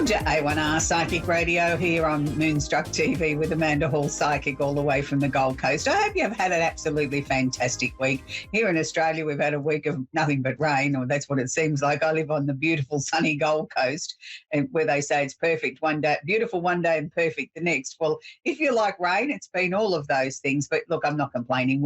to A1R Psychic Radio here on Moonstruck TV with Amanda Hall Psychic all the way from the Gold Coast. I hope you have had an absolutely fantastic week. Here in Australia, we've had a week of nothing but rain, or that's what it seems like. I live on the beautiful sunny Gold Coast, and where they say it's perfect one day, beautiful one day and perfect the next. Well, if you like rain, it's been all of those things. But look, I'm not complaining.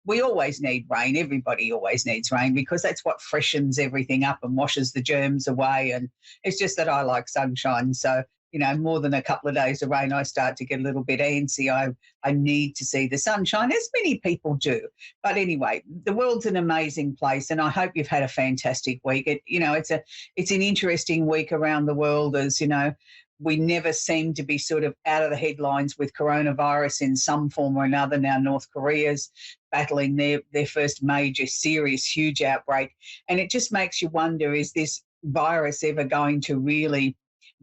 We always need rain. Everybody always needs rain because that's what freshens everything up and washes the germs away. And it's just that I like sunshine. So, more than a couple of days of rain, I start to get a little bit antsy. I need to see the sunshine, as many people do. But anyway, the world's an amazing place, and I hope you've had a fantastic week. It's an interesting week around the world, as we never seem to be sort of out of the headlines with coronavirus in some form or another. Now North Korea's battling their first major, serious, huge outbreak. And it just makes you wonder, is this virus ever going to really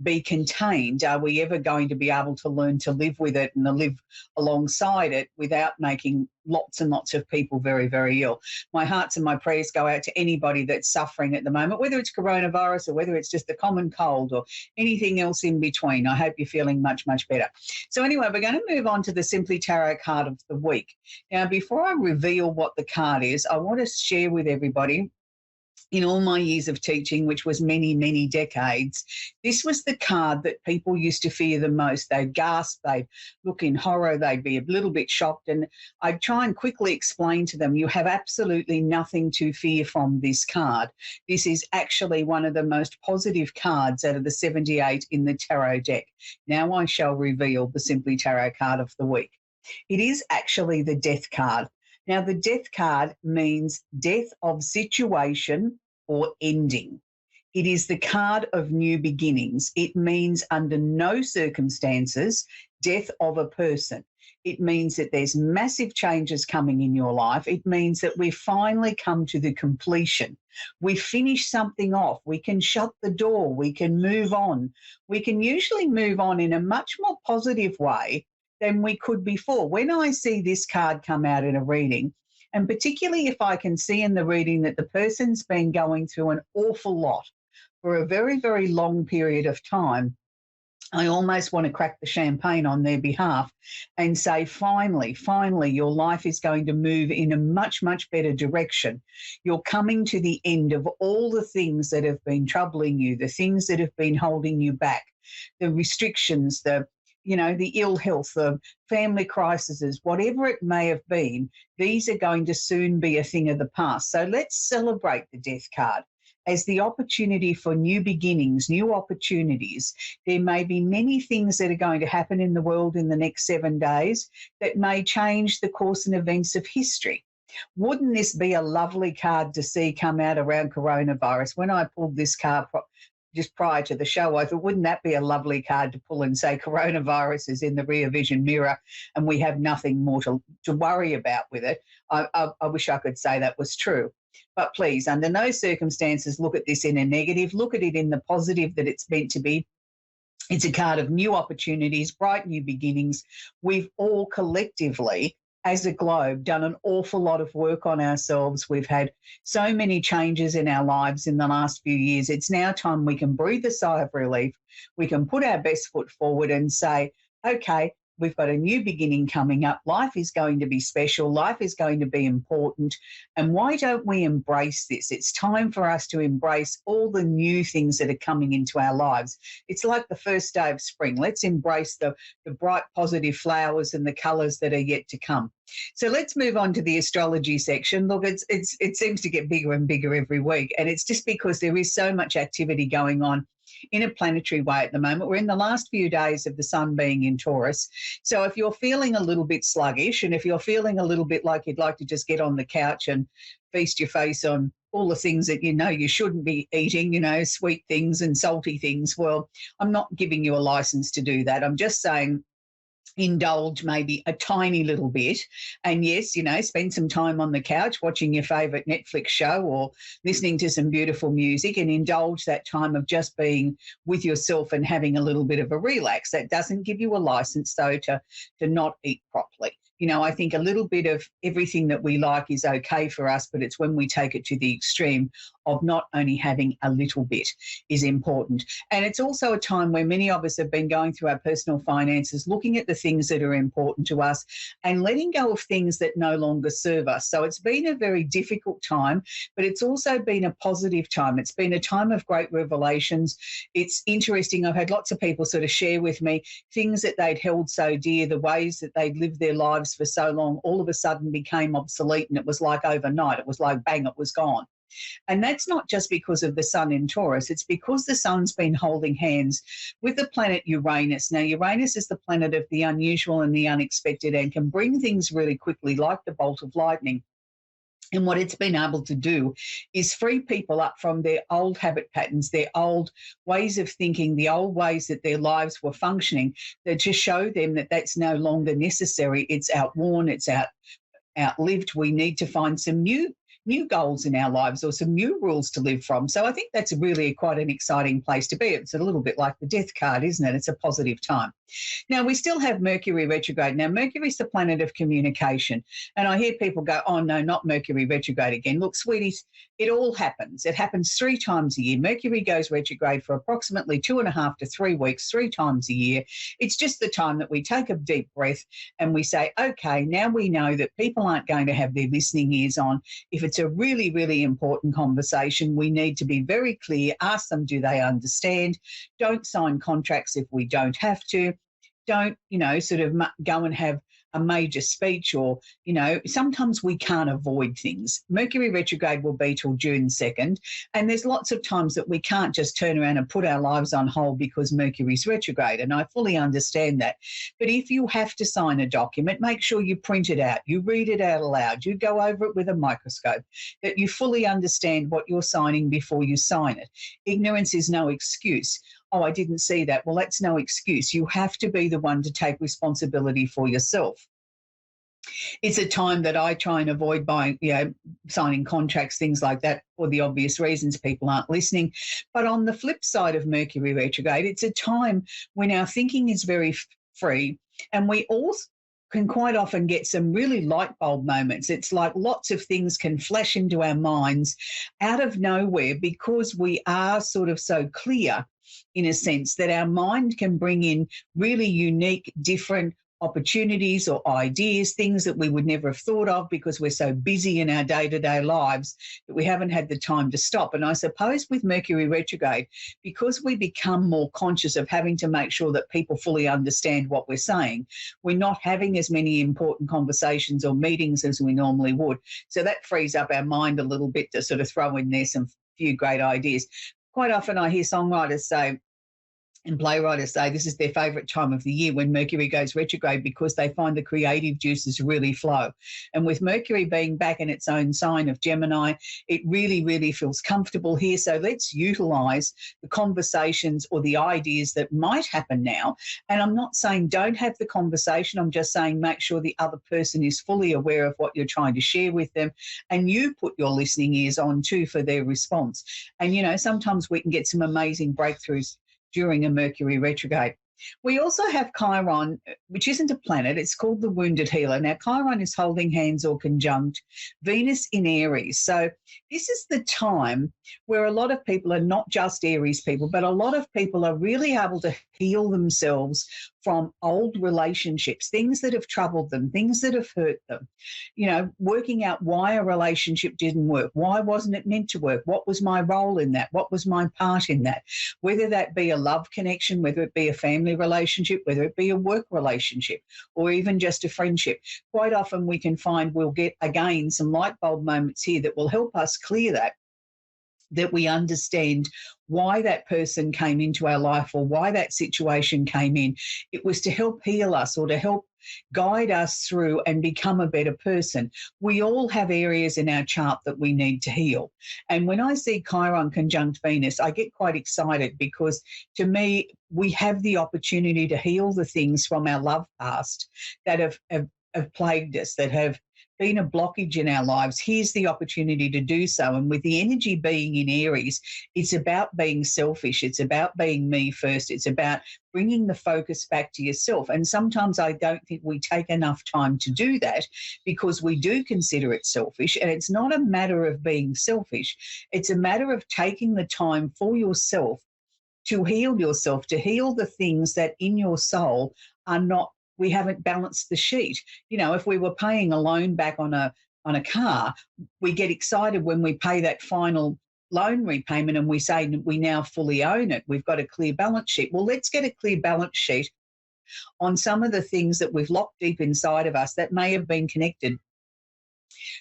be contained? Are we ever going to be able to learn to live with it and to live alongside it without making lots and lots of people very, very ill? My hearts and my prayers go out to anybody that's suffering at the moment, whether it's coronavirus or whether it's just a common cold or anything else in between. I hope you're feeling much, much better. So anyway, we're going to move on to the Simply Tarot card of the week. Now, before I reveal what the card is, I want to share with everybody, in all my years of teaching, which was many, many decades, this was the card that people used to fear the most. They'd gasp, they'd look in horror, they'd be a little bit shocked. And I'd try and quickly explain to them, you have absolutely nothing to fear from this card. This is actually one of the most positive cards out of the 78 in the tarot deck. Now I shall reveal the Simply Tarot card of the week. It is actually the Death card. Now, the Death card means death of situation or ending. It is the card of new beginnings. It means under no circumstances death of a person. It means that there's massive changes coming in your life. It means that we've finally come to the completion. We finish something off. We can shut the door. We can move on. We can usually move on in a much more positive way than we could before. When I see this card come out in a reading, and particularly if I can see in the reading that the person's been going through an awful lot for a very, very long period of time, I almost want to crack the champagne on their behalf and say, finally, your life is going to move in a much, much better direction. You're coming to the end of all the things that have been troubling you, the things that have been holding you back, the restrictions, the ill health, the family crises, whatever it may have been, these are going to soon be a thing of the past. So let's celebrate the Death card as the opportunity for new beginnings, new opportunities. There may be many things that are going to happen in the world in the next 7 days that may change the course and events of history. Wouldn't this be a lovely card to see come out around coronavirus? When I pulled this card just prior to the show, I thought, wouldn't that be a lovely card to pull and say coronavirus is in the rear vision mirror and we have nothing more to worry about with it? I wish I could say that was true. But please, under no circumstances, look at this in a negative. Look at it in the positive that it's meant to be. It's a card of new opportunities, bright new beginnings. We've all collectively, as a globe, done an awful lot of work on ourselves. We've had so many changes in our lives in the last few years. It's now time we can breathe a sigh of relief. We can put our best foot forward and say, okay, we've got a new beginning coming up. Life is going to be special. Life is going to be important. And why don't we embrace this? It's time for us to embrace all the new things that are coming into our lives. It's like the first day of spring. Let's embrace the bright, positive flowers and the colours that are yet to come. So let's move on to the astrology section. Look, it seems to get bigger and bigger every week. And it's just because there is so much activity going on in a planetary way at the moment. We're in the last few days of the sun being in Taurus. So if you're feeling a little bit sluggish and if you're feeling a little bit like you'd like to just get on the couch and feast your face on all the things that you shouldn't be eating, sweet things and salty things, well, I'm not giving you a license to do that. I'm just saying indulge maybe a tiny little bit. And yes, spend some time on the couch watching your favourite Netflix show or listening to some beautiful music and indulge that time of just being with yourself and having a little bit of a relax. That doesn't give you a license, though, to not eat properly. I think a little bit of everything that we like is okay for us, but it's when we take it to the extreme of not only having a little bit is important. And it's also a time where many of us have been going through our personal finances, looking at the things that are important to us and letting go of things that no longer serve us. So it's been a very difficult time, but it's also been a positive time. It's been a time of great revelations. It's interesting. I've had lots of people sort of share with me things that they'd held so dear, the ways that they'd lived their lives for so long, all of a sudden became obsolete, and it was like overnight. It was like, bang, it was gone. And that's not just because of the sun in Taurus. It's because the sun's been holding hands with the planet Uranus. Now, Uranus is the planet of the unusual and the unexpected and can bring things really quickly, like the bolt of lightning. And what it's been able to do is free people up from their old habit patterns, their old ways of thinking, the old ways that their lives were functioning, that to show them that that's no longer necessary. It's outworn, it's outlived. We need to find some new goals in our lives or some new rules to live from. So I think that's really quite an exciting place to be. It's a little bit like the death card, isn't it? It's a positive time. Now, we still have Mercury retrograde. Now, Mercury's the planet of communication. And I hear people go, oh, no, not Mercury retrograde again. Look, sweeties, it all happens. It happens 3 times a year. Mercury goes retrograde for approximately 2.5 to 3 weeks, 3 times a year. It's just the time that we take a deep breath and we say, okay, now we know that people aren't going to have their listening ears on. If it's a really, really important conversation, we need to be very clear, ask them, do they understand? Don't sign contracts if we don't have to. Don't, sort of go and have a major speech or, sometimes we can't avoid things. Mercury retrograde will be till June 2nd, and there's lots of times that we can't just turn around and put our lives on hold because Mercury's retrograde, and I fully understand that. But if you have to sign a document, make sure you print it out, you read it out aloud, you go over it with a microscope, that you fully understand what you're signing before you sign it. Ignorance is no excuse. Oh, I didn't see that. Well, that's no excuse. You have to be the one to take responsibility for yourself. It's a time that I try and avoid buying, signing contracts, things like that, for the obvious reasons people aren't listening. But on the flip side of Mercury retrograde, it's a time when our thinking is very free, and we also can quite often get some really light bulb moments. It's like lots of things can flash into our minds out of nowhere because we are sort of so clear, in a sense, that our mind can bring in really unique, different opportunities or ideas, things that we would never have thought of because we're so busy in our day-to-day lives that we haven't had the time to stop. And I suppose with Mercury retrograde, because we become more conscious of having to make sure that people fully understand what we're saying, we're not having as many important conversations or meetings as we normally would. So that frees up our mind a little bit to sort of throw in there some few great ideas. Quite often I hear songwriters say, and playwrights say this is their favourite time of the year when Mercury goes retrograde because they find the creative juices really flow. And with Mercury being back in its own sign of Gemini, it really, really feels comfortable here. So let's utilise the conversations or the ideas that might happen now. And I'm not saying don't have the conversation. I'm just saying make sure the other person is fully aware of what you're trying to share with them, and you put your listening ears on too for their response. And, sometimes we can get some amazing breakthroughs during a Mercury retrograde. We also have Chiron, which isn't a planet. It's called the Wounded Healer. Now, Chiron is holding hands or conjunct Venus in Aries. So this is the time where a lot of people are not just Aries people, but a lot of people are really able to heal themselves from old relationships, things that have troubled them, things that have hurt them, working out why a relationship didn't work. Why wasn't it meant to work? What was my role in that? What was my part in that? Whether that be a love connection, whether it be a family relationship, whether it be a work relationship, or even just a friendship. Quite often we can find we'll get, again, some light bulb moments here that will help us clear that we understand why that person came into our life or why that situation came in. It was to help heal us or to help guide us through and become a better person. We all have areas in our chart that we need to heal. And when I see Chiron conjunct Venus, I get quite excited because to me, we have the opportunity to heal the things from our love past that have plagued us, that have been a blockage in our lives, here's the opportunity to do so. And with the energy being in Aries, it's about being selfish. It's about being me first. It's about bringing the focus back to yourself. And sometimes I don't think we take enough time to do that because we do consider it selfish. And it's not a matter of being selfish. It's a matter of taking the time for yourself to heal yourself, to heal the things that in your soul are not, we haven't balanced the sheet. You know, if we were paying a loan back on a car, we get excited when we pay that final loan repayment and we say we now fully own it. We've got a clear balance sheet. Well, let's get a clear balance sheet on some of the things that we've locked deep inside of us that may have been connected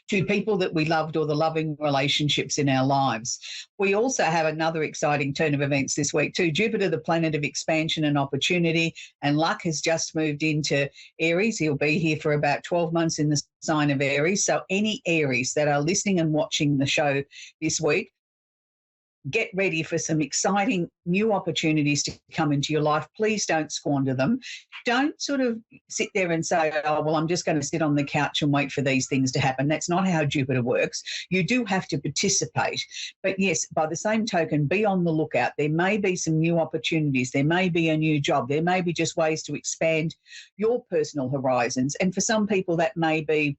to people that we loved or the loving relationships in our lives. We also have another exciting turn of events this week too. Jupiter, the planet of expansion and opportunity and luck, has just moved into Aries. He'll be here for about 12 months in the sign of Aries. So any Aries that are listening and watching the show this week, get ready for some exciting new opportunities to come into your life. Please don't squander them. Don't sort of sit there and say, oh, well, I'm just going to sit on the couch and wait for these things to happen. That's not how Jupiter works. You do have to participate. But yes, by the same token, be on the lookout. There may be some new opportunities. There may be a new job. There may be just ways to expand your personal horizons. And for some people, that may be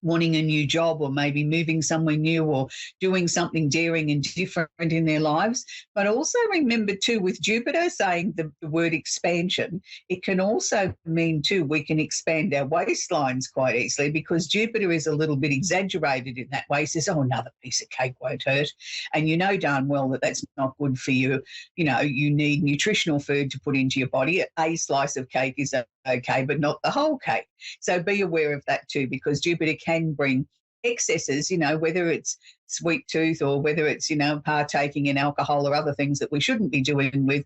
wanting a new job or maybe moving somewhere new or doing something daring and different in their lives. But also remember too, with Jupiter saying the word expansion, it can also mean too we can expand our waistlines quite easily because Jupiter is a little bit exaggerated in that way. He says, oh, another piece of cake won't hurt. And you know darn well that that's not good for you. You know, you need nutritional food to put into your body. A slice of cake is okay, but not the whole cake. So be aware of that too, because Jupiter can bring excesses, you know, whether it's sweet tooth or whether it's, you know, partaking in alcohol or other things that we shouldn't be doing with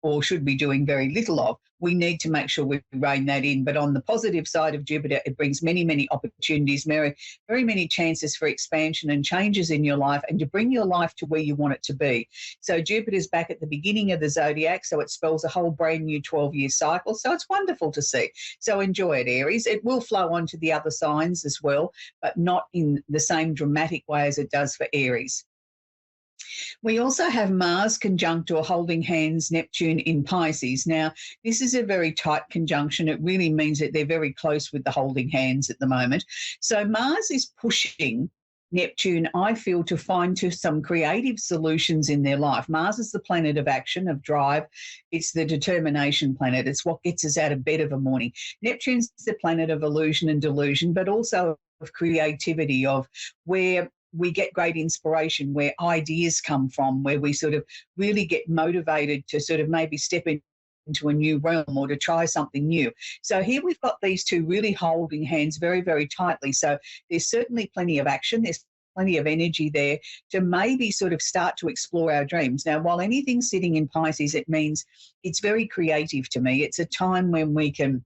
or should be doing very little of. We need to make sure we rein that in. But on the positive side of Jupiter, it brings many, many opportunities, very, very many chances for expansion and changes in your life and to bring your life to where you want it to be. So Jupiter's back at the beginning of the zodiac, so it spells a whole brand new 12-year cycle. So it's wonderful to see. So enjoy it, Aries. It will flow on to the other signs as well, but not in the same dramatic way as it does for Aries. We also have Mars conjunct or holding hands Neptune in Pisces. Now, this is a very tight conjunction. It really means that they're very close with the holding hands at the moment. So Mars is pushing Neptune, I feel, to find some creative solutions in their life. Mars is the planet of action, of drive. It's the determination planet. It's what gets us out of bed of a morning. Neptune's the planet of illusion and delusion, but also of creativity, of where we get great inspiration, where ideas come from, where we sort of really get motivated to sort of maybe step into a new realm or to try something new. So here we've got these two really holding hands very, very tightly. So there's certainly plenty of action. There's plenty of energy there to maybe sort of start to explore our dreams. Now, while anything's sitting in Pisces, it means it's very creative to me. It's a time when we can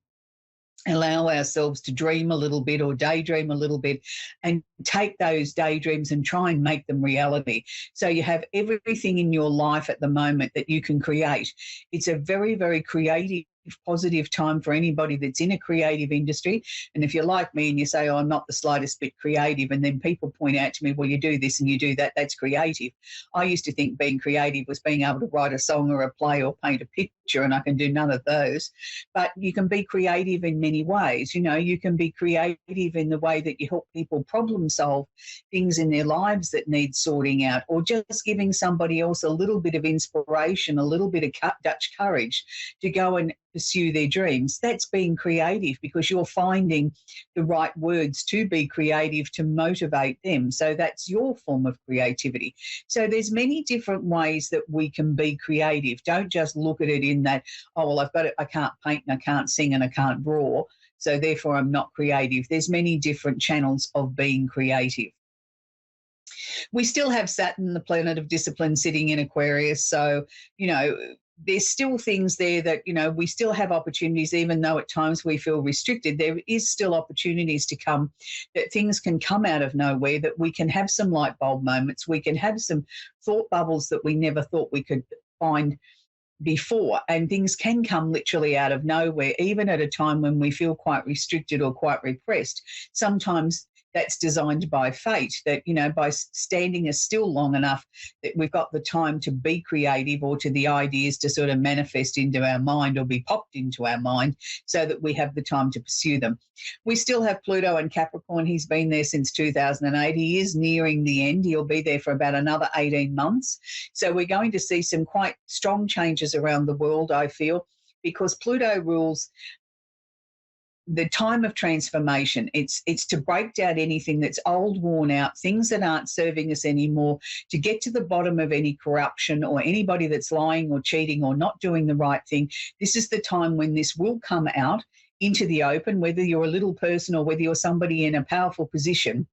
allow ourselves to dream a little bit or daydream a little bit and take those daydreams and try and make them reality. So you have everything in your life at the moment that you can create. It's a very, very creative, positive time for anybody that's in a creative industry. And if you're like me and you say, oh, I'm not the slightest bit creative, and then people point out to me, well, you do this and you do that, that's creative. I used to think being creative was being able to write a song or a play or paint a picture, and I can do none of those. But you can be creative in many ways. You know, you can be creative in the way that you help people problem solve things in their lives that need sorting out, or just giving somebody else a little bit of inspiration, a little bit of Dutch courage to go and pursue their dreams. That's being creative because you're finding the right words to be creative to motivate them. So that's your form of creativity. So there's many different ways that we can be creative. Don't just look at it in that, oh, well, I've got it, I can't paint and I can't sing and I can't draw, so therefore I'm not creative. There's many different channels of being creative. We still have Saturn, the planet of discipline, sitting in Aquarius. So, you know, there's still things there that, you know, we still have opportunities, even though at times we feel restricted. There is still opportunities to come, that things can come out of nowhere, that we can have some light bulb moments. We can have some thought bubbles that we never thought we could find before, and things can come literally out of nowhere, even at a time when we feel quite restricted or quite repressed. Sometimes that's designed by fate, that, by standing still long enough that we've got the time to be creative, or to the ideas to sort of manifest into our mind or be popped into our mind, so that we have the time to pursue them. We still have Pluto and Capricorn. He's been there since 2008. He is nearing the end. He'll be there for about another 18 months. So we're going to see some quite strong changes around the world, I feel, because Pluto rules the time of transformation. It's to break down anything that's old, worn out, things that aren't serving us anymore, to get to the bottom of any corruption or anybody that's lying or cheating or not doing the right thing. This is the time when this will come out into the open, whether you're a little person or whether you're somebody in a powerful position.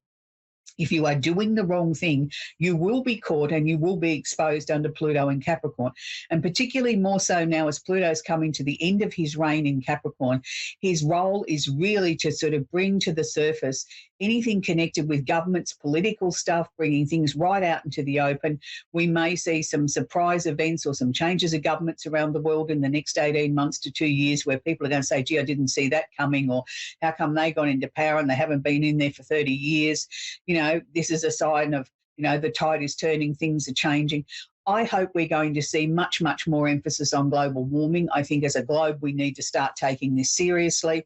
If you are doing the wrong thing, you will be caught and you will be exposed under Pluto in Capricorn. And particularly more so now as Pluto's coming to the end of his reign in Capricorn, his role is really to sort of bring to the surface anything connected with governments, political stuff, bringing things right out into the open. We may see some surprise events or some changes of governments around the world in the next 18 months to 2 years, where people are going to say, gee, I didn't see that coming, or how come they got into power and they haven't been in there for 30 years? This is a sign of, the tide is turning, things are changing. I hope we're going to see much, much more emphasis on global warming. I think as a globe, we need to start taking this seriously.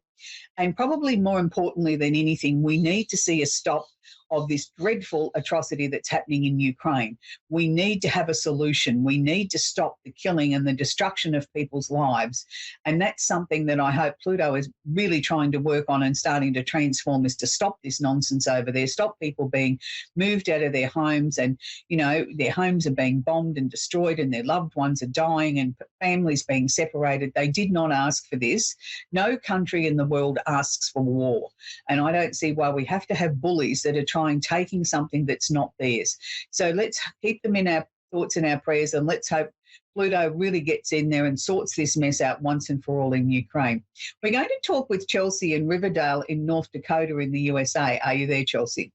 And probably more importantly than anything, we need to see a stop of this dreadful atrocity that's happening in Ukraine. We need to have a solution. We need to stop the killing and the destruction of people's lives. And that's something that I hope Pluto is really trying to work on and starting to transform, is to stop this nonsense over there, stop people being moved out of their homes, and, their homes are being bombed and destroyed and their loved ones are dying and families being separated. They did not ask for this. No country in the world asks for war. And I don't see why we have to have bullies that are taking something that's not theirs. So let's keep them in our thoughts and our prayers, and let's hope Pluto really gets in there and sorts this mess out once and for all in Ukraine. We're going to talk with Chelsea in Riverdale in North Dakota in the USA. Are you there, Chelsea?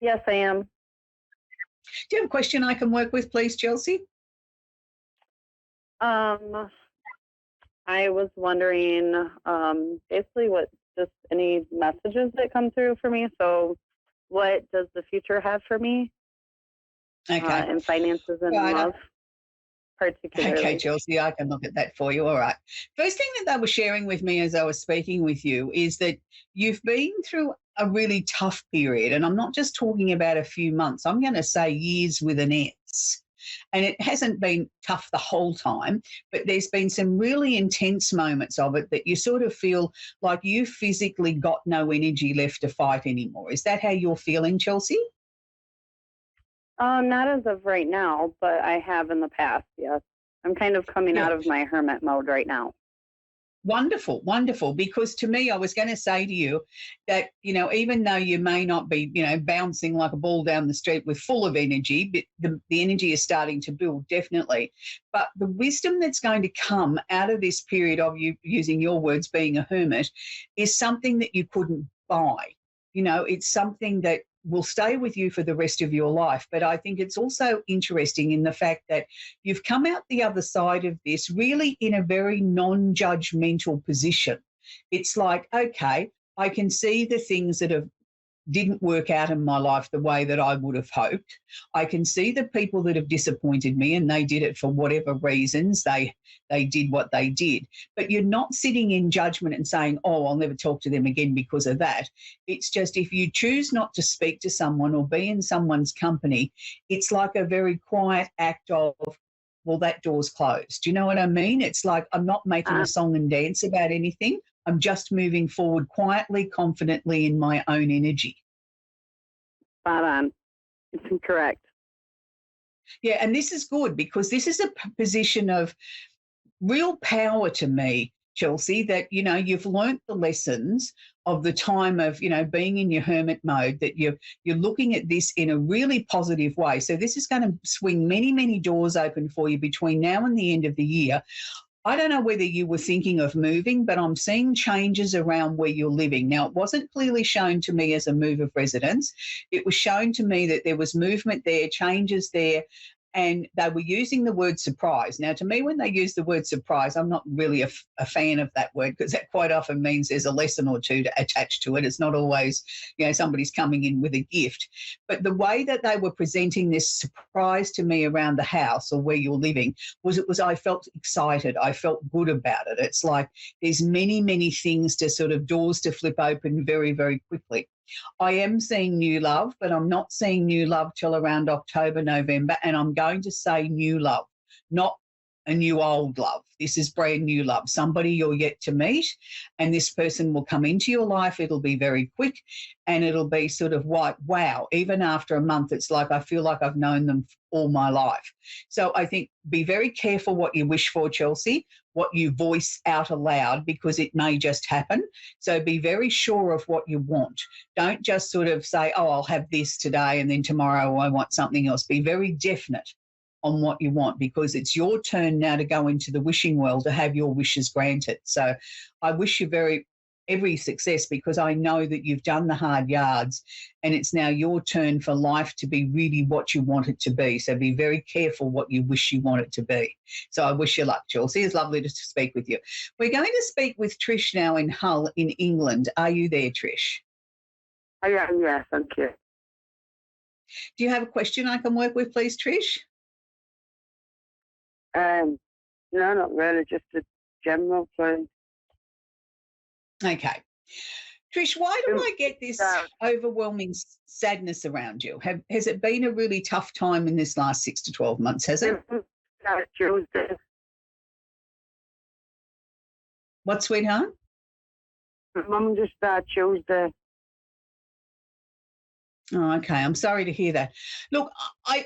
Yes, I am. Do you have a question I can work with, please, Chelsea? I was wondering, basically, what just any messages that come through for me. So what does the future have for me? Okay. In finances and love, particularly. Okay, Chelsea, I can look at that for you. All right. First thing that they were sharing with me as I was speaking with you is that you've been through a really tough period. And I'm not just talking about a few months. I'm going to say years with an S. And it hasn't been tough the whole time, but there's been some really intense moments of it that you sort of feel like you physically got no energy left to fight anymore. Is that how you're feeling, Chelsea? Not as of right now, but I have in the past, yes. I'm kind of coming out of my hermit mode right now. Wonderful, wonderful. Because to me, I was going to say to you that, even though you may not be, bouncing like a ball down the street with full of energy, but the energy is starting to build, definitely. But the wisdom that's going to come out of this period of you, using your words, being a hermit, is something that you couldn't buy. It's something that will stay with you for the rest of your life. But I think it's also interesting in the fact that you've come out the other side of this really in a very non-judgmental position. It's like, okay, I can see the things that didn't work out in my life the way that I would have hoped. I can see the people that have disappointed me, and they did it for whatever reasons. They did what they did. But you're not sitting in judgment and saying, oh, I'll never talk to them again because of that. It's just if you choose not to speak to someone or be in someone's company, it's like a very quiet act of, well, that door's closed. Do you know what I mean? It's like I'm not making a song and dance about anything. I'm just moving forward quietly, confidently in my own energy. Spot on. It's correct. Yeah, and this is good because this is a position of real power to me, Chelsea, that, you've learnt the lessons of the time of, being in your hermit mode, that you're looking at this in a really positive way. So this is going to swing many, many doors open for you between now and the end of the year. I don't know whether you were thinking of moving, but I'm seeing changes around where you're living. Now, it wasn't clearly shown to me as a move of residence. It was shown to me that there was movement there, changes there, and they were using the word surprise. Now, to me, when they use the word surprise, I'm not really a fan of that word, because that quite often means there's a lesson or two attached to it. It's not always, somebody's coming in with a gift. But the way that they were presenting this surprise to me around the house or where you're living was I felt excited. I felt good about it. It's like there's many, many things to sort of doors to flip open very, very quickly. I am seeing new love, but I'm not seeing new love till around October, November, and I'm going to say new love, not a new old love. This is brand new love, somebody you're yet to meet, and this person will come into your life. It'll be very quick, and it'll be sort of wow, even after a month, it's like I feel like I've known them all my life. So I think be very careful what you wish for, Chelsea, what you voice out aloud, because it may just happen. So be very sure of what you want. Don't just sort of say, oh, I'll have this today and then tomorrow I want something else. Be very definite on what you want, because it's your turn now to go into the wishing well to have your wishes granted. So I wish you every success, because I know that you've done the hard yards and it's now your turn for life to be really what you want it to be. So be very careful what you wish you want it to be. So I wish you luck, Chelsea. It's lovely to speak with you. We're going to speak with Trish now in Hull in England. Are you there, Trish? I am, yes, thank you. Do you have a question I can work with, please, Trish? No, not really, just a general thing. Okay. Trish, why do I get this overwhelming sadness around you? Has it been a really tough time in this last 6 to 12 months, has it? Tuesday. What, sweetheart? Mum just died Tuesday. Oh, okay. I'm sorry to hear that. Look, I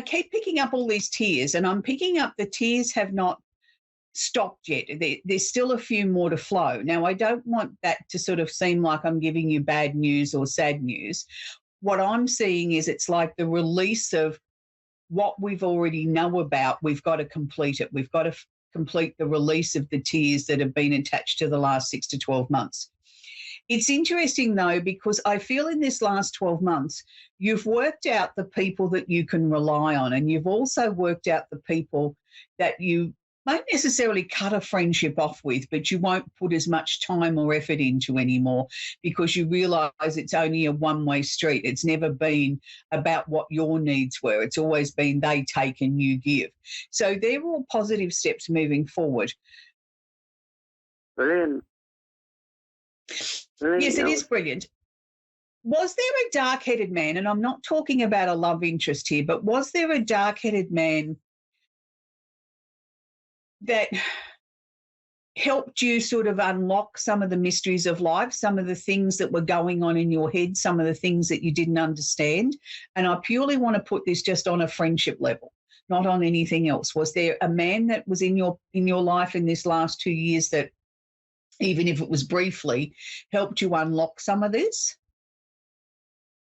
keep picking up all these tears, and I'm picking up the tears have not stopped yet. There's still a few more to flow. Now, I don't want that to sort of seem like I'm giving you bad news or sad news. What I'm seeing is it's like the release of what we've already know about. We've got to complete it. We've got to complete the release of the tears that have been attached to the last 6 to 12 months. It's interesting, though, because I feel in this last 12 months, you've worked out the people that you can rely on, and you've also worked out the people that you won't necessarily cut a friendship off with, but you won't put as much time or effort into anymore, because you realise it's only a one-way street. It's never been about what your needs were. It's always been they take and you give. So they're all positive steps moving forward. Brilliant. Yes, it is brilliant. Was there a dark-headed man, and I'm not talking about a love interest here, but was there a dark-headed man that helped you sort of unlock some of the mysteries of life, some of the things that were going on in your head, some of the things that you didn't understand? And I purely want to put this just on a friendship level, not on anything else. Was there a man that was in your life in this last 2 years that, even if it was briefly, helped you unlock some of this?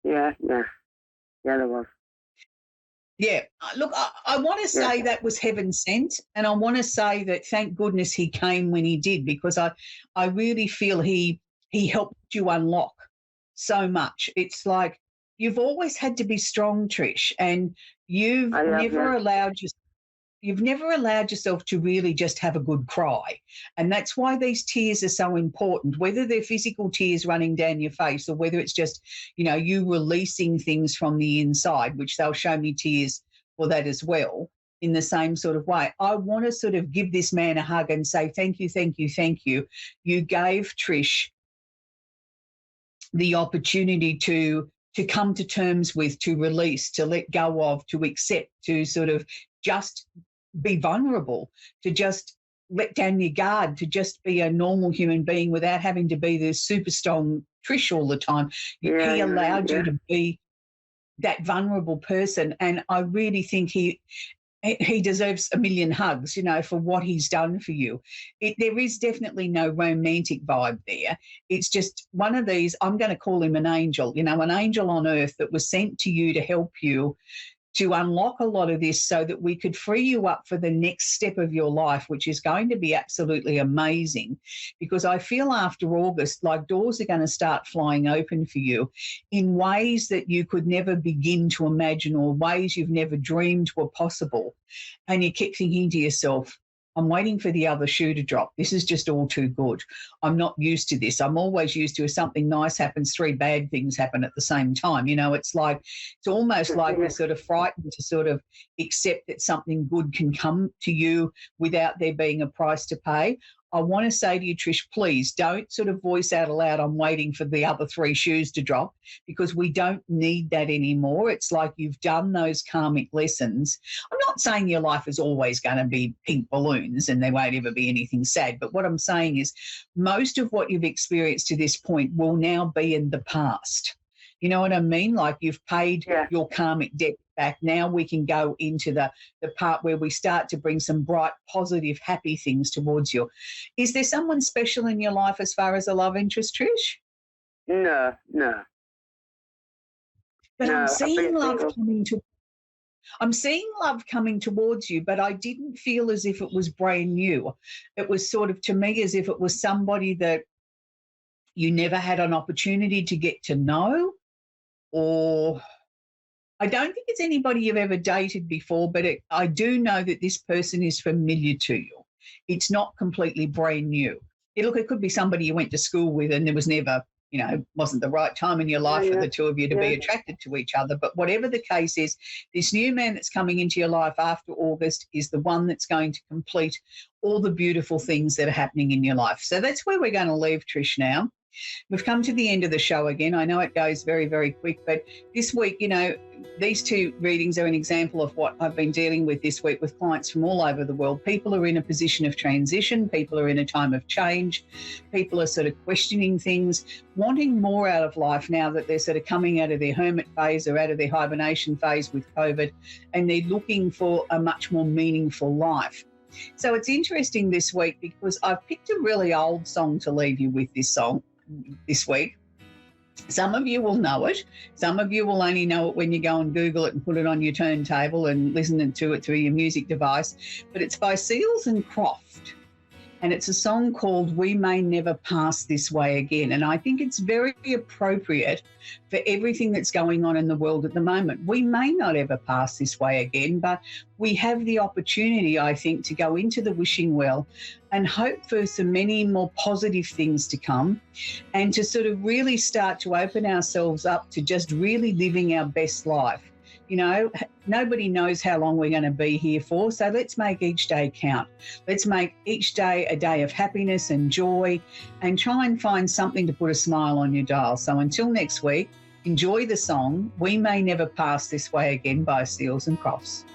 Yeah, there was. Yeah, look, I want to say that was heaven sent, and I want to say that thank goodness he came when he did, because I really feel he helped you unlock so much. It's like you've always had to be strong, Trish, and you've never allowed yourself to really just have a good cry. And that's why these tears are so important, whether they're physical tears running down your face or whether it's just, you releasing things from the inside, which they'll show me tears for that as well, in the same sort of way. I want to sort of give this man a hug and say, thank you, thank you, thank you. You gave Trish the opportunity to come to terms with, to release, to let go of, to accept, to sort of just be vulnerable, to just let down your guard, to just be a normal human being without having to be the super strong Trish all the time. He allowed you to be that vulnerable person, and I really think he deserves a million hugs, for what he's done for you. There is definitely no romantic vibe there. It's just one of these, I'm going to call him an angel, an angel on earth that was sent to you to help you to unlock a lot of this so that we could free you up for the next step of your life, which is going to be absolutely amazing. Because I feel after August, like doors are going to start flying open for you in ways that you could never begin to imagine, or ways you've never dreamed were possible. And you keep thinking to yourself, I'm waiting for the other shoe to drop. This is just all too good. I'm not used to this. I'm always used to if something nice happens, 3 bad things happen at the same time. You know, it's almost like you're sort of frightened to sort of accept that something good can come to you without there being a price to pay. I want to say to you, Trish, please don't sort of voice out aloud, I'm waiting for the other 3 shoes to drop, because we don't need that anymore. It's like you've done those karmic lessons. I'm not saying your life is always going to be pink balloons and there won't ever be anything sad, but what I'm saying is most of what you've experienced to this point will now be in the past. You know what I mean? Like you've paid your karmic debt back. Now we can go into the part where we start to bring some bright, positive, happy things towards you. Is there someone special in your life as far as a love interest, Trish? No. But No, I'm seeing love single. love coming towards you, but I didn't feel as if it was brand new. It was sort of, to me, as if it was somebody that you never had an opportunity to get to know, or I don't think it's anybody you've ever dated before, but I do know that this person is familiar to you. It's not completely brand new. It could be somebody you went to school with and there was never, wasn't the right time in your life for the two of you to be attracted to each other. But whatever the case is, this new man that's coming into your life after August is the one that's going to complete all the beautiful things that are happening in your life. So that's where we're going to leave, Trish, now. We've come to the end of the show again. I know it goes very, very quick, but this week, these 2 readings are an example of what I've been dealing with this week with clients from all over the world. People are in a position of transition. People are in a time of change. People are sort of questioning things, wanting more out of life now that they're sort of coming out of their hermit phase or out of their hibernation phase with COVID, and they're looking for a much more meaningful life. So it's interesting this week because I've picked a really old song to leave you with this week. Some of you will know it. Some of you will only know it when you go and Google it and put it on your turntable and listen to it through your music device. But it's by Seals and Croft. And it's a song called We May Never Pass This Way Again. And I think it's very appropriate for everything that's going on in the world at the moment. We may not ever pass this way again, but we have the opportunity, I think, to go into the wishing well and hope for so many more positive things to come, and to sort of really start to open ourselves up to just really living our best life. Nobody knows how long we're going to be here for, so let's make each day count. Let's make each day a day of happiness and joy, and try and find something to put a smile on your dial. So until next week, enjoy the song We May Never Pass This Way Again by Seals and Crofts.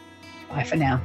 Bye for now.